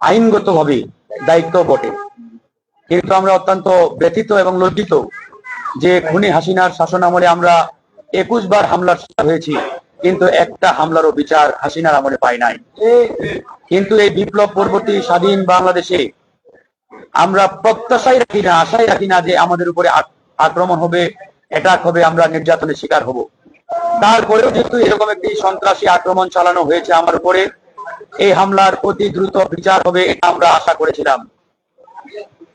আইনগতভাবে দায়িত্ব বটে, কিন্তু আমরা অত্যন্ত ব্যথিত এবং লজ্জিত যে খুনি হাসিনার শাসন আমলে আমরা 21 বার হামলার শিকার হয়েছি, কিন্তু একটা হামলারও বিচার হাসিনার আমলে পাই নাই। কিন্তু এই বিপ্লব পরবর্তী স্বাধীন বাংলাদেশে আমরা প্রত্যাশাই রাখি না, আশাই রাখি না যে আমাদের উপরে আক্রমণ হবে, অ্যাটাক হবে, আমরা নির্যাতনের শিকার হব। তারপরেও যেহেতু এরকম একটি সন্ত্রাসী আক্রমণ চালানো হয়েছে আমার উপরে, এই হামলার অতি দ্রুত বিচার হবে এটা আমরা আশা করেছিলাম।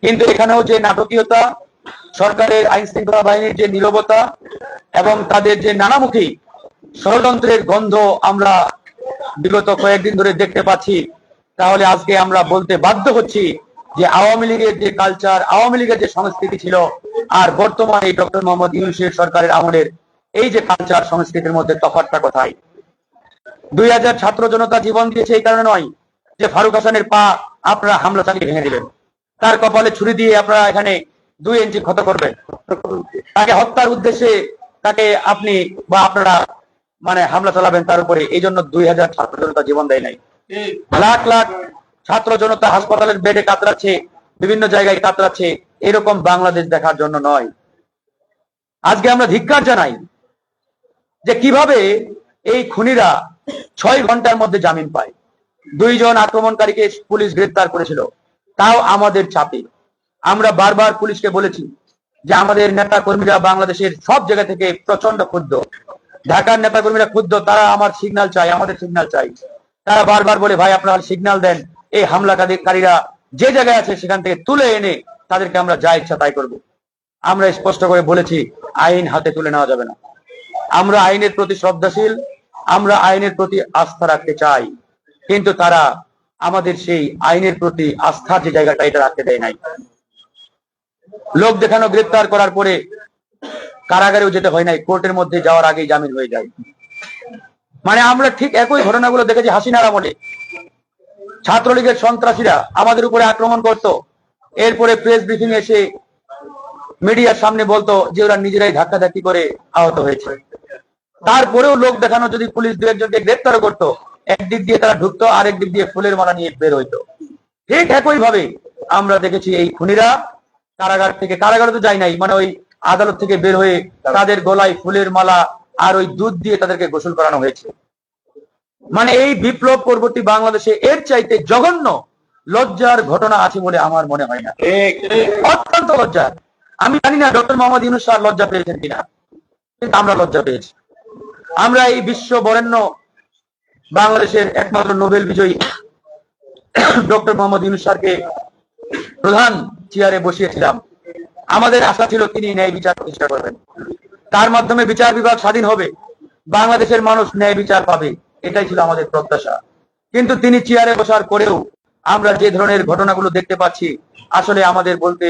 কিন্তু এখানেও যে নাটকীয়তা, সরকারের আইন শৃঙ্খলা বাহিনীর যে নীরবতা এবং তাদের যে নানামুখী ষড়যন্ত্রের গন্ধ আমরা বিগত কয়েকদিন ধরে দেখতে পাচ্ছি, তাহলে আজকে আমরা বলতে বাধ্য হচ্ছি যে আওয়ামী লীগের যে কালচার, আওয়ামী লীগের যে সংস্কৃতি ছিল, আর বর্তমানে ডক্টর মোহাম্মদ ইউনূসের সরকারের আমলের এই যে কালচার সংস্কৃতির মধ্যে তফাৎটা কোথায়? 2000 ছাত্র জনতা জীবন দিয়েছে এই কারণে নয় যে ফারুক হাসানের পা আপনারা হামলা চালিয়ে ভেঙে দিবেন, তার কপালে ছুরি দিয়ে আপনারা এখানে 2 ইঞ্চি ক্ষত করবেন, তাকে হত্যার উদ্দেশ্যে তাকে আপনি বা আপনারা হামলা চালাবেন তার উপরে। এই জন্য 2000 ছাত্র জনতা জীবন দেয় নাই। লাখ লাখ ছাত্র জনতা হাসপাতালের বেডে কাতরাচ্ছে, বিভিন্ন জায়গায় কাতরাচ্ছে, এরকম বাংলাদেশ দেখার জন্য নয়। আজকে আমরা ধিক্কার জানাই যে কিভাবে এই খুনিরা 6 ঘন্টার মধ্যে জামিন পায়। 2 জন আক্রমণকারীকে পুলিশ গ্রেফতার করেছিল, তাও আমাদের চাপে। আমরা বারবার পুলিশকে বলেছি যে আমাদের নেতা কর্মীরা বাংলাদেশের সব জায়গা থেকে প্রচন্ড ক্ষুব্ধ, ঢাকার নেতা কর্মীরা ক্ষুব্ধ, তারা আমার সিগন্যাল চাই, আমাদের সিগন্যাল চাই। তারা বারবার বলে ভাই আপনারা সিগন্যাল দেন, এই হামলাকারীরা যে জায়গায় আছে সেখান থেকে তুলে এনে তাদেরকে আমরা যা ইচ্ছা তাই করব। আমরা স্পষ্ট করে বলেছি আইন হাতে তুলে নেওয়া যাবে না। আমরা আইনের প্রতি শ্রদ্ধাশীল, আমরা আইনের প্রতি আস্থা রাখতে চাই, কিন্তু তারা আমাদের সেই আইনের প্রতি আস্থার যে জায়গাটা এটা রাখতে দেয় নাই। লোক দেখানো গ্রেফতার করার পরে কারাগারেও যেতে হয় নাই, কোর্টের মধ্যে যাওয়ার আগেই জামিন হয়ে যায়। আমরা ঠিক একই ঘটনাগুলো দেখেছি হাসিনার আমলে। ছাত্রলীগের সন্ত্রাসীরা আমাদের উপরে আক্রমণ করত, এরপরে প্রেস ব্রিফিং এসে মিডিয়ার সামনে বলতো যে ওরা নিজেরাই ধাক্কাধাক্কি করে আহত হয়েছে। তারপরেও লোক দেখানো যদি পুলিশ 2-1 জনকে গ্রেফতার করতো, একদিক দিয়ে তারা ঢুকতো, আরেক দিক দিয়ে ফুলের মালা নিয়ে বের হইতো। ঠিক একই ভাবে আমরা দেখেছি এই খুনিরা কারাগার থেকে, কারাগারে তো যায় নাই, ওই আদালত থেকে বের হয়ে তাদের গলায় ফুলের মালা আর ওই দুধ দিয়ে তাদেরকে গোসল করানো হয়েছে। এই বিপ্লব পরবর্তী বাংলাদেশে এর চাইতে জঘন্য লজ্জার ঘটনা আছে বলে আমার মনে হয় না। অত্যন্ত লজ্জার। আমি জানি না ডক্টর মোহাম্মদ ইউনূস স্যার লজ্জা পেয়েছেন কিনা, কিন্তু আমরা লজ্জা পেয়েছি। আমরা এই বিশ্ব বরেণ্য বাংলাদেশের একমাত্র নোবেল বিজয়ী ডক্টর মোহাম্মদ ইউনূস স্যারকে প্রধান চেয়ারে বসিয়েছিলাম। আমাদের আশা ছিল তিনি ন্যায় বিচার প্রতিষ্ঠা করবেন, তার মাধ্যমে বিচার বিভাগ স্বাধীন হবে, বাংলাদেশের মানুষ ন্যায় বিচার পাবে, এটাই ছিল আমাদের প্রত্যাশা। কিন্তু তিনি চেয়ারে বসার পরেও আমরা যে ধরনের ঘটনাগুলো দেখতে পাচ্ছি, আসলে আমাদের বলতে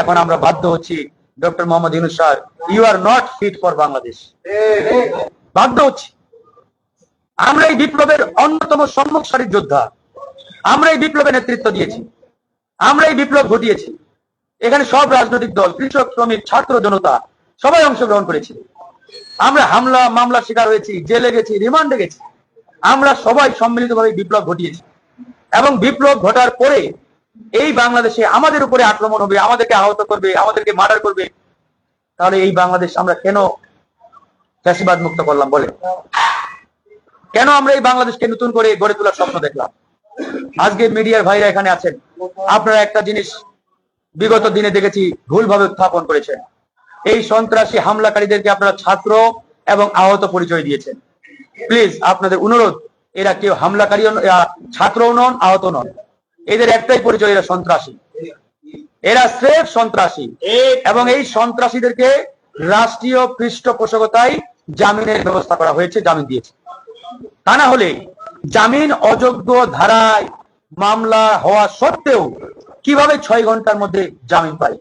এখন আমরা বাধ্য হচ্ছি doctor Mohammad Yunus sir, you are not fit for Bangladesh. বাধ্য হচ্ছি। আমরা এই বিপ্লবের অন্যতম সম্মুখ সারির যোদ্ধা, আমরা এই বিপ্লবে নেতৃত্ব দিয়েছি, আমরা এই বিপ্লব ঘটিয়েছি। এখানে সব রাজনৈতিক দল, কৃষক, শ্রমিক, ছাত্র জনতা সবাই অংশগ্রহণ করেছি। আমরা হামলা মামলার শিকার হয়েছি, জেলে গেছি, রিমান্ডে গেছি। আমরা সবাই সম্মিলিতভাবে বিপ্লব ঘটিয়েছি, এবং বিপ্লব ঘটার পরে এই বাংলাদেশে আমাদের উপরে আক্রমণ হবে, আমাদেরকে আহত করবে, আমাদেরকে মার্ডার করবে। তাহলে এই বাংলাদেশ আমরা কেন ফ্যাসিবাদ মুক্ত করলাম বলে? কেন আমরা এই বাংলাদেশকে নতুন করে গড়ে তোলার স্বপ্ন দেখলাম? আজকে মিডিয়ার ভাইরা এখানে আছেন, আপনারা একটা জিনিস বিগত দিনে দেখেছি ভুলভাবে উত্থাপন করেছেন। এই সন্ত্রাসী হামলাকারীদেরকে আপনারা ছাত্র এবং আহত পরিচয় দিয়েছেন। প্লিজ আপনাদের অনুরোধ, এরা কেউ হামলাকারী, ছাত্রও নন, আহত নন, এদের একটাই পরিচয়, এরা সন্ত্রাসী, এরা স্রেফ সন্ত্রাসী। এবং এই সন্ত্রাসীদেরকে রাষ্ট্রীয় পৃষ্ঠপোষকতায় জামিনের ব্যবস্থা করা হয়েছে, জামিন দিয়েছে। তা না হলে জামিন অযোগ্য ধারায় মামলা হওয়া সত্ত্বেও কিভাবে 6 ঘন্টার মধ্যে জামিন পায়?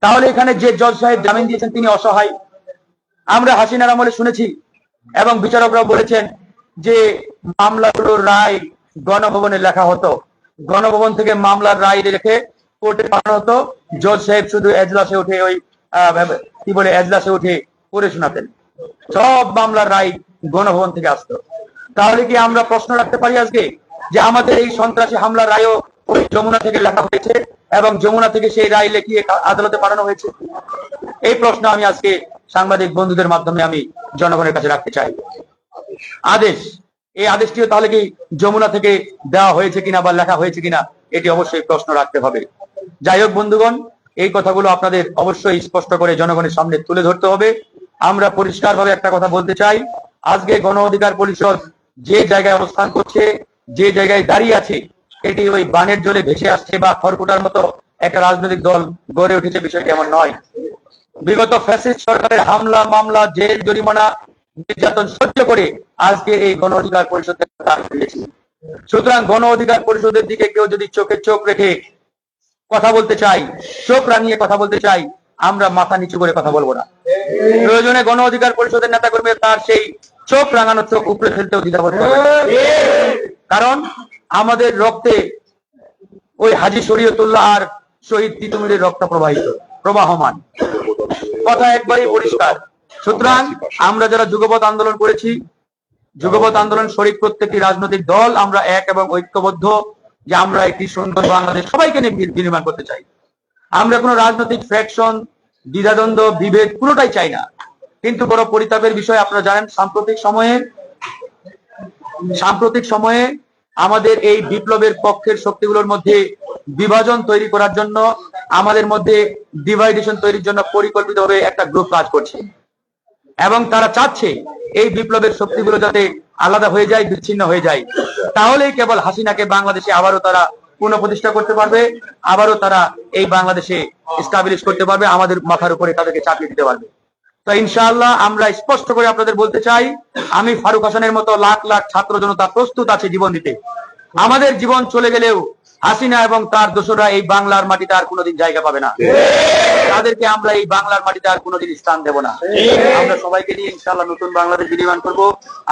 তাহলে এখানে যে জজ সাহেব জামিন দিয়েছেন তিনি অসহায়। আমরা হাসিনার আমলে শুনেছি এবং বিচারকরাও বলেছেন যে মামলাগুলোর রায় গণভবনে লেখা হতো, গণভবন থেকে মামলার রায় রেখে কোর্টে পাঠানো হতো, জজ সাহেব শুধু এজলাসে উঠে এজলাসে উঠে পড়ে শোনাতেন। সব মামলার রায় গণভবন থেকে আসতো। তাহলে কি আমরা প্রশ্ন রাখতে পারি আজকে যে আমাদের এই সন্ত্রাসী হামলার রায়ও ওই যমুনা থেকে লেখা হয়েছে এবং যমুনা থেকে সেই রায় লেখিয়ে আদালতে পাঠানো হয়েছে? এই প্রশ্ন আমি আজকে সাংবাদিক বন্ধুদের মাধ্যমে আমি জনগণের কাছে রাখতে চাই। আদেশ, এই আদেশটিও তাহলে কি যমুনা থেকে দেওয়া হয়েছে কিনা বা লেখা হয়েছে কিনা, এটি অবশ্যই প্রশ্ন রাখতে হবে। যাই হোক বন্ধুগণ, এই কথাগুলো আপনাদের অবশ্যই স্পষ্ট করে জনগণের সামনে তুলে ধরতে হবে। আমরা পরিষ্কারভাবে একটা কথা বলতে চাই, আজকে গণ অধিকার পরিষদ যে জায়গায় অবস্থান করছে, যে জায়গায় দাঁড়িয়ে আছে, এটি ওই বানের জলে ভেসে আসছে বা খড়কুটার মতো একটা রাজনৈতিক দল গড়ে উঠেছে, বিষয়টি এমন নয়। বিগত ফ্যাসিস্ট সরকারের হামলা, মামলা, জেল, জরিমানা, নির্যাতন সহ্য করে আজকে এই গণ অধিকার পরিষদের দিয়েছি। সুতরাং গণ অধিকার পরিষদের দিকে কেউ যদি চোখে চোখ রেখে কথা বলতে চাই, চোখ রাঙিয়ে কথা বলতে চাই, আমরা মাথা নিচু করে কথা বলবো না। প্রয়োজনে গণ অধিকার পরিষদের নেতা কর্মী তার সেই চোখ রাঙানোর চোখ উপরে ফেলতেও দ্বিধাবোধ করবে, কারণ আমাদের রক্তে ওই হাজী শরীয়তুল্লাহ আর শহীদ তিতুমিরের রক্ত প্রবাহমান, কথা একবারই পরিষ্কার। সুতরাং আমরা যারা যুগপৎ আন্দোলন করেছি, যুগপৎ আন্দোলন শরীক প্রত্যেকটি রাজনৈতিক দল আমরা এক এবং ঐক্যবদ্ধ যে আমরা একটি সুন্দর বাংলাদেশ সবাইকে নিয়ে বিনির্মাণ করতে চাই। আমরা কোনো রাজনৈতিক ফ্যাকশন, দ্বিধাদ্বন্দ্ব, বিভেদ কোনোটাই চাই না। কিন্তু বড় পরিতাপের বিষয়, আপনারা জানেন সাম্প্রতিক সময়ে আমাদের এই বিপ্লবের পক্ষের শক্তিগুলোর মধ্যে বিভাজন তৈরি করার জন্য, আমাদের মধ্যে ডিভাইডেশন তৈরির জন্য পরিকল্পিতভাবে একটা গ্রুপ কাজ করছে এবং তারা চাচ্ছে এই বিপ্লবের শক্তিগুলো যাতে আলাদা হয়ে যায়, বিচ্ছিন্ন হয়ে যায়। তাহলেই কেবল হাসিনাকে বাংলাদেশে আবারও তারা পুনঃপ্রতিষ্ঠা করতে পারবে, আবারও তারা এই বাংলাদেশে এস্টাবলিশ করতে পারবে, আমাদের মাথার উপরে তাদেরকে চাপিয়ে দিতে পারবে। তো ইনশাআল্লাহ আমরা স্পষ্ট করে আপনাদের বলতে চাই, আমি ফারুক হাসানের মতো লাখ লাখ ছাত্র জনতা প্রস্তুত আছে জীবন দিতে। আমাদের জীবন চলে গেলেও হাসিনা এবং তার দোসররা এই বাংলার মাটিতে আর কোনোদিন জায়গা পাবে না। তাদেরকে আমরা এই বাংলার মাটিতে আর কোনোদিন স্থান দেব না। আমরা সবাইকে নিয়ে ইনশাআল্লাহ নতুন বাংলাদেশ নির্মাণ করবো।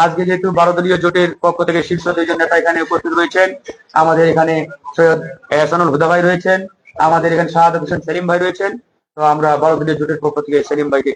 আজকে যেহেতু 12 দলীয় জোটের পক্ষ থেকে শীর্ষ 2 জন নেতা এখানে উপস্থিত রয়েছেন, আমাদের এখানে সৈয়দ এহসানুল হুদা ভাই রয়েছেন, আমাদের এখানে শাহাদাত হোসেন সেলিম ভাই রয়েছেন, তো আমরা 12 দলীয় জোটের পক্ষ থেকে সেলিম ভাইকে